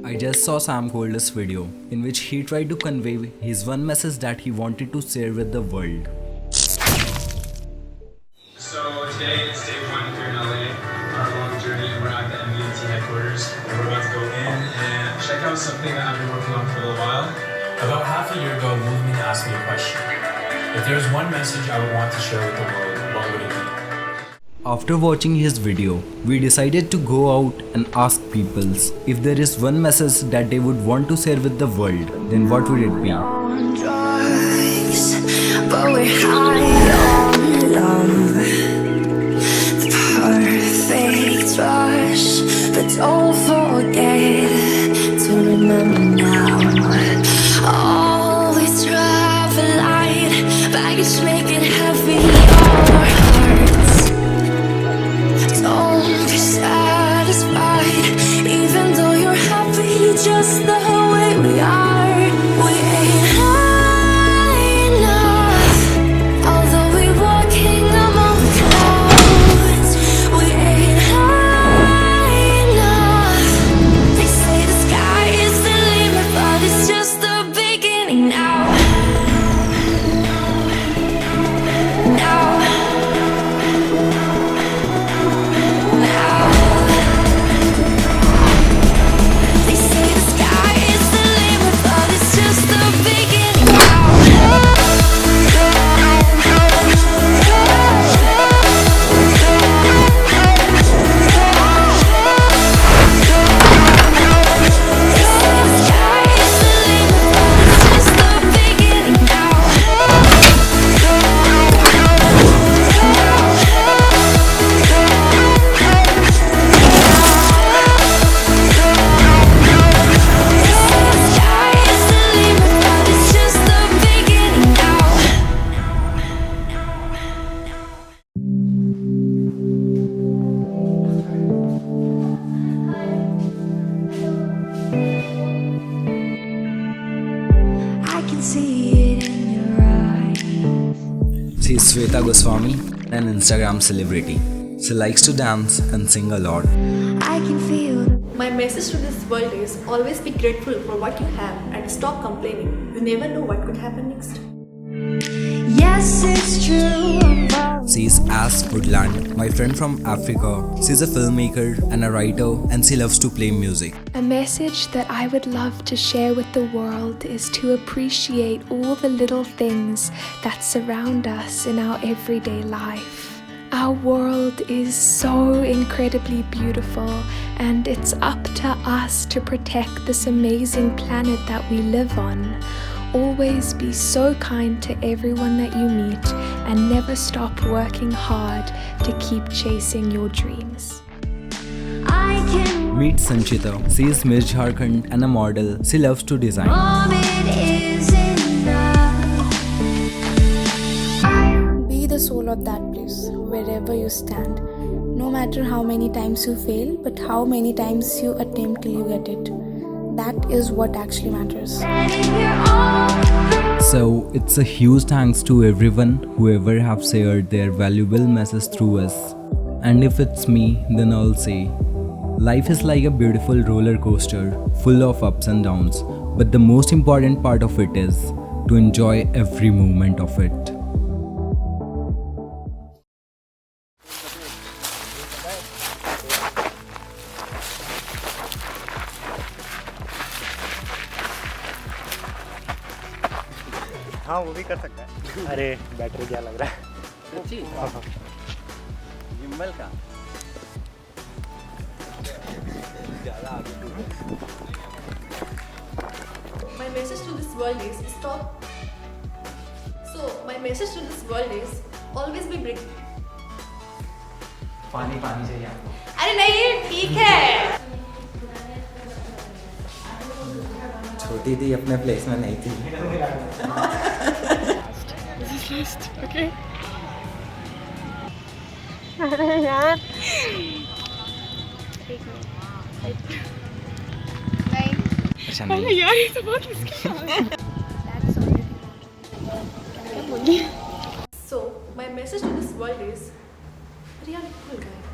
I just saw Sam Kold's video in which he tried to convey his one message that he wanted to share with the world. So today is day 1 here in LA, our long journey, and we're at the Emelie headquarters, and we're about to go in and check out something that I've been working on for a little while. About half a year ago, Livewithme asked me a question. If there was one message I would want to share with the world, what would it be? After watching his video, we decided to go out and ask people if there is one message that they would want to share with the world, then what would it be? Drugs, but we're high on love. The perfect rush, but don't forget to remember now. Always travel light, baggage make it heavy. Our hearts don't be satisfied, even though you're happy just the way we are. We ain't high enough, although we're walking among clouds. We ain't high enough. They say the sky is the limit, but it's just the beginning now. Now. They say the sky is the limit, but it's just the beginning now. They say the sky is the limit, but it's just the beginning now. I can see it in your eyes. She is Swayta Goswami, an Instagram celebrity. She likes to dance and sing a lot. I can feel My message to this world is always be grateful for what you have and stop complaining. You never know what could happen next. yes, it's true. She is as Woodland, my friend from Africa. She's a filmmaker and a writer, and she loves to play music. A message that I would love to share with the world is to appreciate all the little things that surround us in our everyday life. Our world is so incredibly beautiful, and it's up to us to protect this amazing planet that we live on. Always be so kind to everyone that you meet, and never stop working hard to keep chasing your dreams. I can Meet Sanchita. She is Miss Jharkhand and a model. She loves to design. moment is enough. Be the soul of that place, wherever you stand. No matter how many times you fail, but how many times you attempt till you get it. That is what actually matters. And if you're all So it's a huge thanks to everyone whoever have shared their valuable message through us. And if it's me, then I'll say, life is like a beautiful roller coaster, full of ups and downs. But the most important part of it is to enjoy every moment of it. हाँ वो भी कर सकता है। अरे battery क्या लग रहा है? गिम्बल का My message to this world is stop. So my message to this world is always be brave. पानी चाहिए आपको। अरे नहीं ठीक है. छोटी थी, अपने प्लेस में नहीं थी. Okay. यार अच्छा नहीं. यार ये तो बहुत मुश्किल है. So my message to this world is, अरे यार भूल गए.